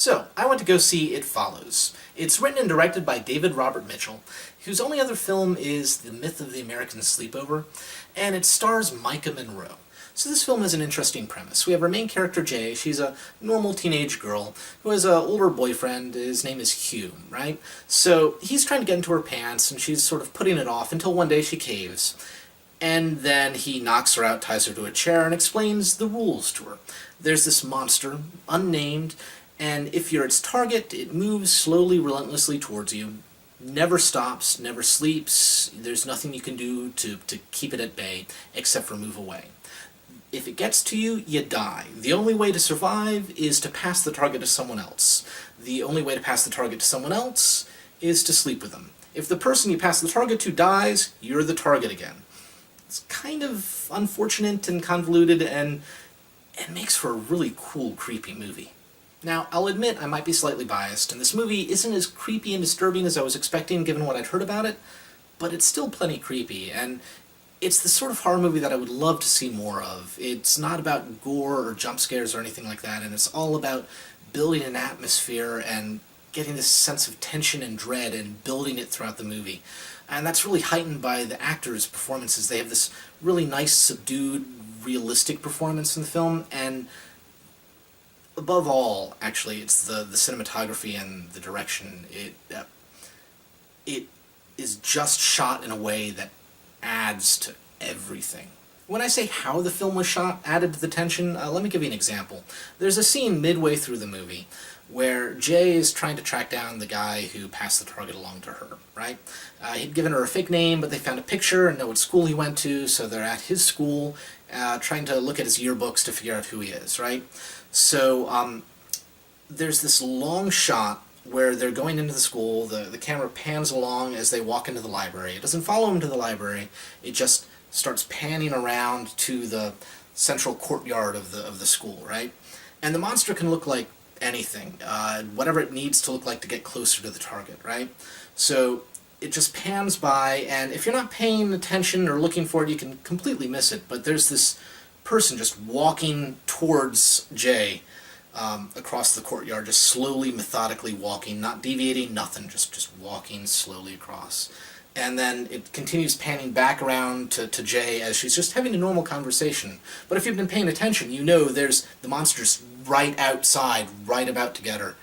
So, I went to go see It Follows. It's written and directed by David Robert Mitchell, whose only other film is The Myth of the American Sleepover, and it stars Micah Monroe. So this film has an interesting premise. We have our main character, Jay. She's a normal teenage girl who has an older boyfriend. His name is Hugh, right? So he's trying to get into her pants, and she's sort of putting it off until one day she caves. And then he knocks her out, ties her to a chair, and explains the rules to her. There's this monster, unnamed, and if you're its target, it moves slowly, relentlessly towards you. Never stops, never sleeps. There's nothing you can do to keep it at bay, except for move away. If it gets to you, you die. The only way to survive is to pass the target to someone else. The only way to pass the target to someone else is to sleep with them. If the person you pass the target to dies, you're the target again. It's kind of unfortunate and convoluted, and it makes for a really cool, creepy movie. Now, I'll admit I might be slightly biased, and this movie isn't as creepy and disturbing as I was expecting given what I'd heard about it, but it's still plenty creepy, and it's the sort of horror movie that I would love to see more of. It's not about gore or jump scares or anything like that, and it's all about building an atmosphere and getting this sense of tension and dread and building it throughout the movie. And that's really heightened by the actors' performances. They have this really nice, subdued, realistic performance in the film, and above all, actually, it's the cinematography and the direction. It is just shot in a way that adds to everything. When I say how the film was shot added to the tension, let me give you an example. There's a scene midway through the movie where Jay is trying to track down the guy who passed the target along to her, right? He'd given her a fake name, but they found a picture and know what school he went to, so they're at his school trying to look at his yearbooks to figure out who he is, right? So there's this long shot where they're going into the school. The camera pans along as they walk into the library. It doesn't follow them to the library. It just starts panning around to the central courtyard of the school, right? And the monster can look like anything, whatever it needs to look like to get closer to the target, right? So it just pans by, and if you're not paying attention or looking for it, you can completely miss it. But there's this person just walking towards Jay across the courtyard, just slowly, methodically walking, not deviating, nothing, just walking slowly across. And then it continues panning back around to Jay as she's just having a normal conversation. But if you've been paying attention, you know there's the monster's right outside, right about to get her.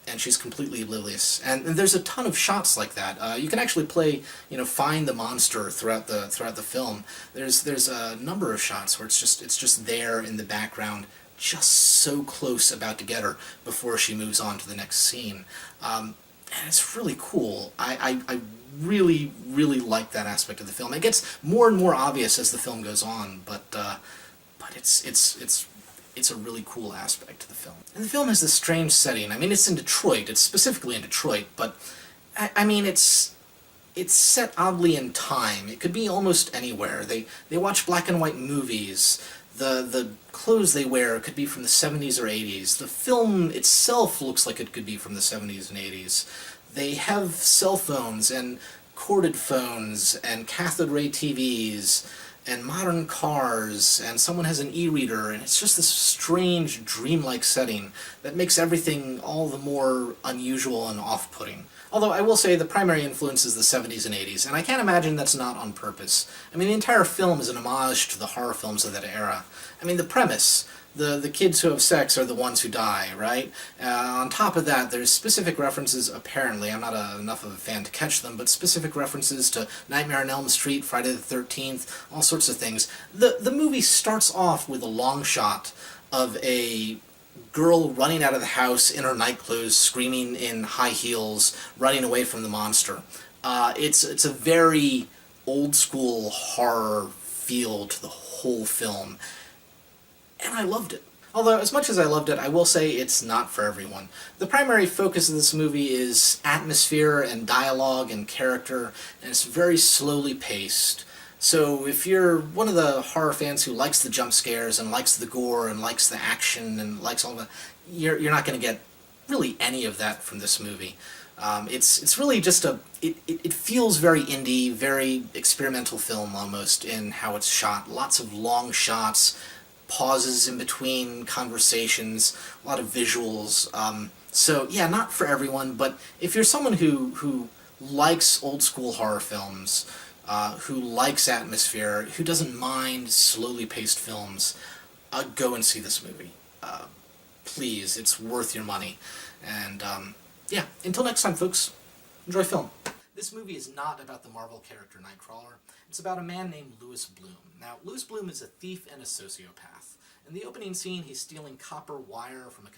And she's completely oblivious. And there's a ton of shots like that. You can actually play, find the monster throughout the film. There's a number of shots where it's just there in the background, just so close about to get her before she moves on to the next scene. And it's really cool. I really, really like that aspect of the film. It gets more and more obvious as the film goes on, but it's a really cool aspect to the film. And the film has this strange setting. I mean, it's in Detroit. It's specifically in Detroit, but I mean, it's set oddly in time. It could be almost anywhere. They watch black and white movies. The clothes they wear could be from the 70s or 80s. The film itself looks like it could be from the 70s and 80s. They have cell phones and corded phones and cathode ray TVs and modern cars, and someone has an e-reader, and it's just this strange, dreamlike setting that makes everything all the more unusual and off-putting. Although I will say the primary influence is the 70s and 80s, and I can't imagine that's not on purpose. I mean, the entire film is an homage to the horror films of that era. I mean, the premise, the kids who have sex are the ones who die, right? On top of that, there's specific references, apparently, I'm not enough of a fan to catch them, but specific references to Nightmare on Elm Street, Friday the 13th, all sorts of things. The movie starts off with a long shot of a girl running out of the house in her nightclothes, screaming in high heels, running away from the monster. It's a very old-school horror feel to the whole film, and I loved it. Although, as much as I loved it, I will say it's not for everyone. The primary focus of this movie is atmosphere and dialogue and character, and it's very slowly paced. So if you're one of the horror fans who likes the jump scares and likes the gore and likes the action and likes all that, you're not going to get really any of that from this movie. It's really just it feels very indie, very experimental film almost in how it's shot. Lots of long shots, pauses in between conversations, a lot of visuals. So yeah, not for everyone, but if you're someone who likes old school horror films, who likes atmosphere, who doesn't mind slowly paced films, go and see this movie. Please, it's worth your money. And yeah, until next time, folks, enjoy film. This movie is not about the Marvel character Nightcrawler. It's about a man named Louis Bloom. Now, Louis Bloom is a thief and a sociopath. In the opening scene, he's stealing copper wire from a